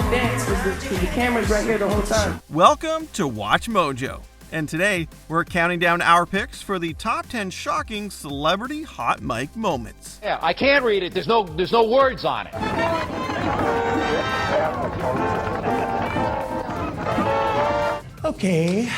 won't dance because the camera's right here the whole time. Welcome to Watch Mojo. And today, we're counting down our picks for the top 10 shocking celebrity hot mic moments. Yeah, I can't read it. There's no words on it. Okay.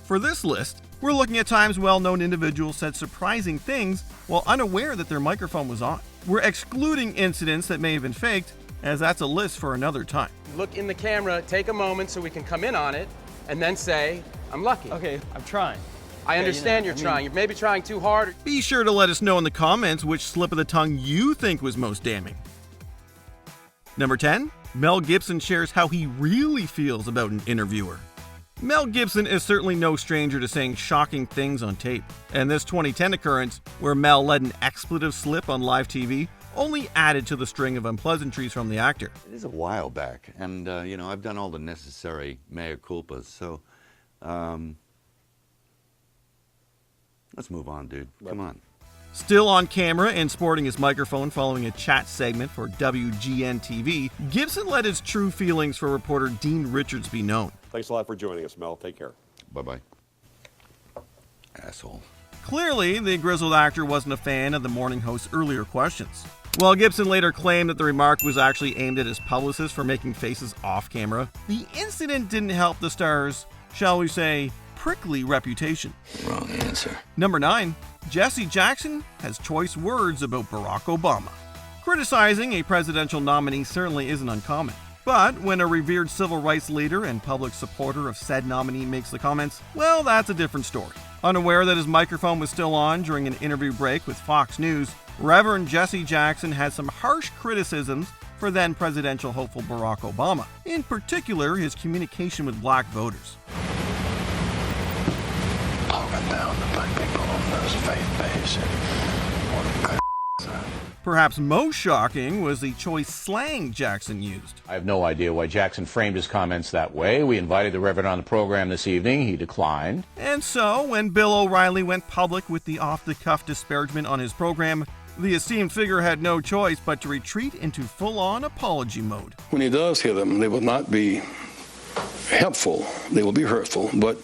For this list, we're looking at times well-known individuals said surprising things while unaware that their microphone was on. We're excluding incidents that may have been faked, as that's a list for another time. Look in the camera, take a moment so we can come in on it, and then say, I'm lucky. Okay, I'm trying. I understand you're trying. You're maybe trying too hard. Be sure to let us know in the comments which slip of the tongue you think was most damning. Number 10, Mel Gibson shares how he really feels about an interviewer. Mel Gibson is certainly no stranger to saying shocking things on tape, and this 2010 occurrence, where Mel let an expletive slip on live TV, only added to the string of unpleasantries from the actor. It is a while back, and I've done all the necessary mea culpas, so let's move on, dude. Come on. Still on camera and sporting his microphone following a chat segment for WGN-TV, Gibson let his true feelings for reporter Dean Richards be known. Thanks a lot for joining us, Mel. Take care. Bye-bye. Asshole. Clearly, the grizzled actor wasn't a fan of the morning host's earlier questions. While Gibson later claimed that the remark was actually aimed at his publicist for making faces off camera, the incident didn't help the star's, shall we say, prickly reputation. Wrong answer. Number 9, Jesse Jackson has choice words about Barack Obama. Criticizing a presidential nominee certainly isn't uncommon. But when a revered civil rights leader and public supporter of said nominee makes the comments, well, that's a different story. Unaware that his microphone was still on during an interview break with Fox News, Reverend Jesse Jackson had some harsh criticisms for then presidential hopeful Barack Obama, in particular his communication with black voters. Talking down to black people on those faith-based and Perhaps most shocking was the choice slang Jackson used. I have no idea why Jackson framed his comments that way. We invited the Reverend on the program this evening. He declined. And so, when Bill O'Reilly went public with the off-the-cuff disparagement on his program, the esteemed figure had no choice but to retreat into full-on apology mode. when he does hear them, they will not be helpful. They will be hurtful, but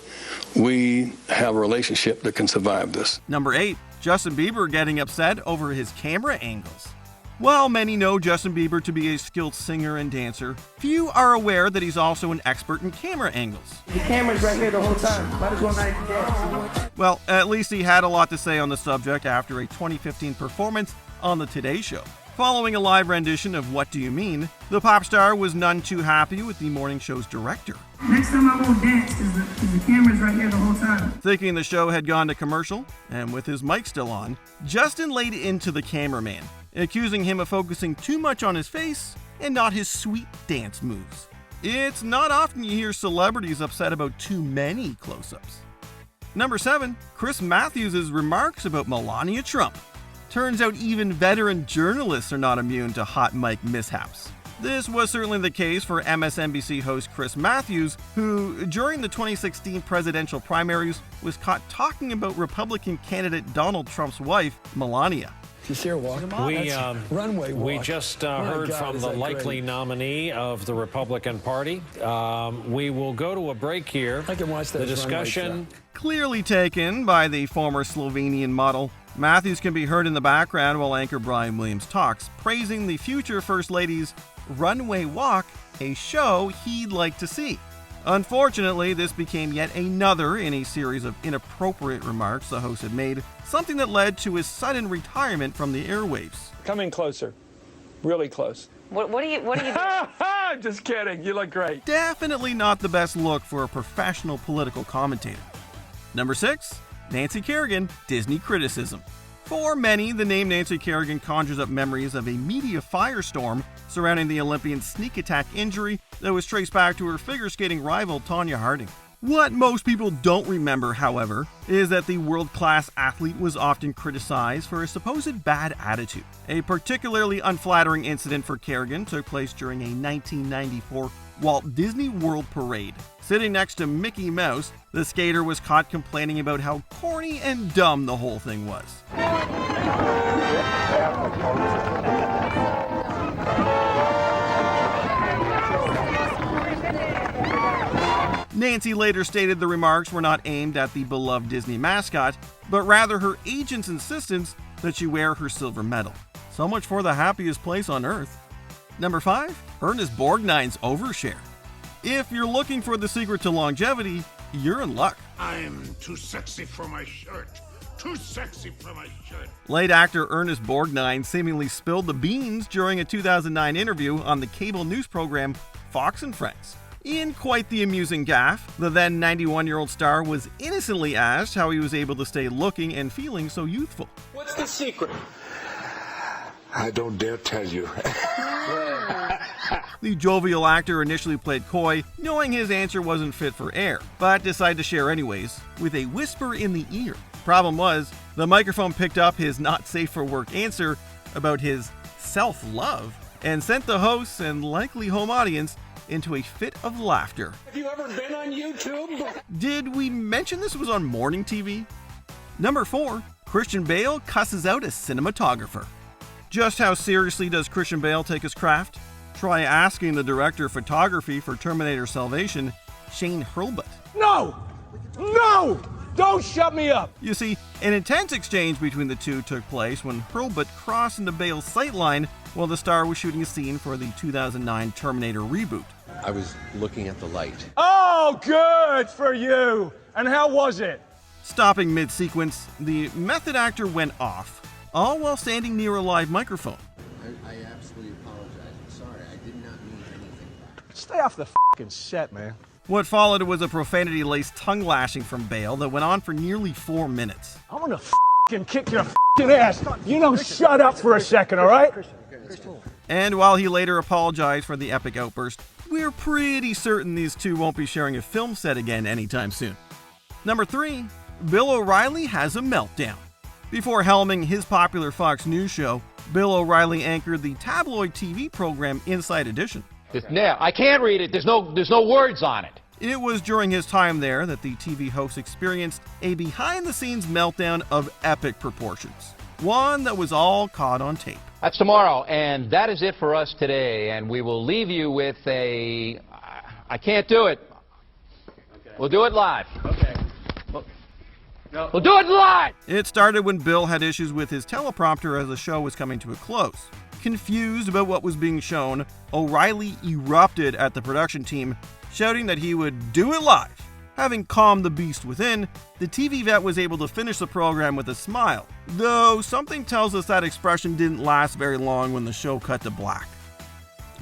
we have a relationship that can survive this. Number 8, Justin Bieber getting upset over his camera angles. While many know Justin Bieber to be a skilled singer and dancer, few are aware that he's also an expert in camera angles. The camera's right here the whole time. Might as well not even dance. Well, at least he had a lot to say on the subject after a 2015 performance on The Today Show. Following a live rendition of What Do You Mean, the pop star was none too happy with the morning show's director. Next time I won't dance because the camera's right here the whole time. Thinking the show had gone to commercial, and with his mic still on, Justin laid into the cameraman, accusing him of focusing too much on his face and not his sweet dance moves. It's not often you hear celebrities upset about too many close-ups. Number 7, Chris Matthews' remarks about Melania Trump. Turns out even veteran journalists are not immune to hot mic mishaps. This was certainly the case for MSNBC host Chris Matthews, who, during the 2016 presidential primaries, was caught talking about Republican candidate Donald Trump's wife, Melania. You see her walk? Runway walk. We just heard from the likely nominee of the Republican Party. We will go to a break here. I can watch that. The discussion. Clearly taken by the former Slovenian model, Matthews can be heard in the background while anchor Brian Williams talks, praising the future First Lady's runway walk, a show he'd like to see. Unfortunately, this became yet another in a series of inappropriate remarks the host had made, something that led to his sudden retirement from the airwaves. Come in closer. Really close. What are you doing? Just kidding. You look great. Definitely not the best look for a professional political commentator. Number 6, Nancy Kerrigan, Disney criticism. For many, the name Nancy Kerrigan conjures up memories of a media firestorm surrounding the Olympian sneak attack injury that was traced back to her figure skating rival Tonya Harding. What most people don't remember, however, is that the world-class athlete was often criticized for a supposed bad attitude. A particularly unflattering incident for Kerrigan took place during a 1994 Walt Disney World parade. Sitting next to Mickey Mouse, the skater was caught complaining about how corny and dumb the whole thing was. Nancy later stated the remarks were not aimed at the beloved Disney mascot, but rather her agent's insistence that she wear her silver medal. So much for the happiest place on earth. Number 5. Ernest Borgnine's overshare. If you're looking for the secret to longevity, you're in luck. I'm too sexy for my shirt. Too sexy for my shirt. Late actor Ernest Borgnine seemingly spilled the beans during a 2009 interview on the cable news program Fox and Friends. In quite the amusing gaffe, the then 91-year-old star was innocently asked how he was able to stay looking and feeling so youthful. What's the secret? I don't dare tell you. The jovial actor initially played coy, knowing his answer wasn't fit for air, but decided to share anyways, with a whisper in the ear. Problem was, the microphone picked up his not safe for work answer about his self-love and sent the hosts and likely home audience into a fit of laughter. Have you ever been on YouTube? Did we mention this was on morning TV? Number 4, Christian Bale cusses out a cinematographer. Just how seriously does Christian Bale take his craft? Try asking the director of photography for Terminator Salvation, Shane Hurlbut. No! No! Don't shut me up! You see, an intense exchange between the two took place when Hurlbut crossed into Bale's sightline while the star was shooting a scene for the 2009 Terminator reboot. I was looking at the light. Oh, good for you! And how was it? Stopping mid-sequence, the method actor went off, all while standing near a live microphone. I absolutely apologize. I'm sorry. I did not mean anything. Stay off the f***ing set, man. What followed was a profanity-laced tongue-lashing from Bale that went on for nearly 4 minutes. I'm gonna f***ing kick your f***ing ass. You don't shut up for a second, all right? And while he later apologized for the epic outburst, we're pretty certain these two won't be sharing a film set again anytime soon. Number 3, Bill O'Reilly has a meltdown. Before helming his popular Fox News show, Bill O'Reilly anchored the tabloid TV program Inside Edition. Yeah, I can't read it. There's no words on it. It was during his time there that the TV host experienced a behind-the-scenes meltdown of epic proportions. One that was all caught on tape. That's tomorrow, and that is it for us today. And we will leave you with a... I can't do it. We'll do it live. Okay. We'll do it live! It started when Bill had issues with his teleprompter as the show was coming to a close. Confused about what was being shown, O'Reilly erupted at the production team, shouting that he would do it live. Having calmed the beast within, the TV vet was able to finish the program with a smile, though something tells us that expression didn't last very long when the show cut to black.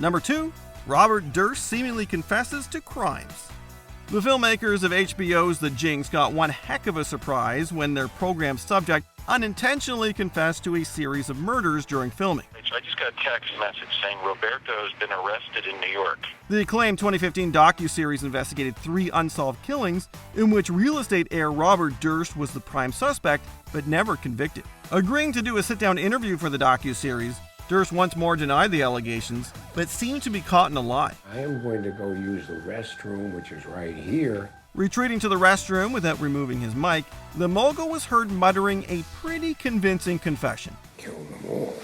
Number 2, Robert Durst seemingly confesses to crimes. The filmmakers of HBO's The Jinx got one heck of a surprise when their program's subject unintentionally confessed to a series of murders during filming. I just got a text message saying Roberto has been arrested in New York. The acclaimed 2015 docuseries investigated 3 unsolved killings in which real estate heir Robert Durst was the prime suspect, but never convicted. Agreeing to do a sit-down interview for the docuseries, Durst once more denied the allegations, but seemed to be caught in a lie. I am going to go use the restroom, which is right here. Retreating to the restroom without removing his mic, the mogul was heard muttering a pretty convincing confession. Kill them all,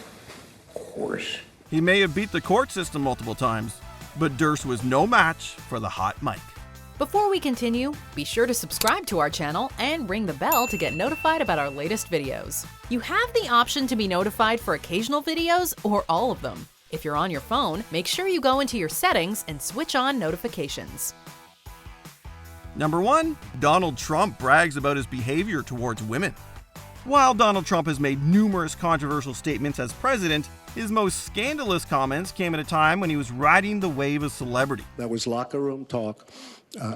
of course. He may have beat the court system multiple times, but Durst was no match for the hot mic. Before we continue, be sure to subscribe to our channel and ring the bell to get notified about our latest videos. You have the option to be notified for occasional videos or all of them. If you're on your phone, make sure you go into your settings and switch on notifications. Number 1, Donald Trump brags about his behavior towards women. While Donald Trump has made numerous controversial statements as president, his most scandalous comments came at a time when he was riding the wave of celebrity. That was locker room talk.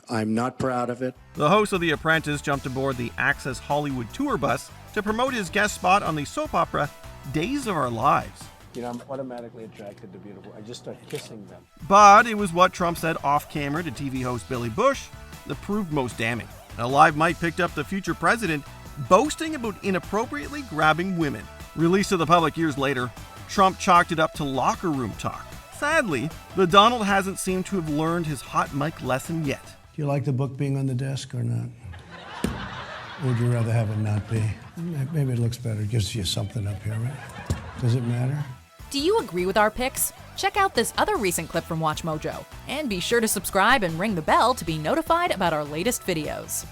I'm not proud of it. The host of The Apprentice jumped aboard the Access Hollywood tour bus to promote his guest spot on the soap opera Days of Our Lives. You know, I'm automatically attracted to beautiful. I just start kissing them. But it was what Trump said off camera to TV host Billy Bush that proved most damning. A live mic picked up the future president boasting about inappropriately grabbing women. Released to the public years later, Trump chalked it up to locker room talk. Sadly, the Donald hasn't seemed to have learned his hot mic lesson yet. Do you like the book being on the desk or not? Or would you rather have it not be? Maybe it looks better. It gives you something up here, right? Does it matter? Do you agree with our picks? Check out this other recent clip from WatchMojo, and be sure to subscribe and ring the bell to be notified about our latest videos.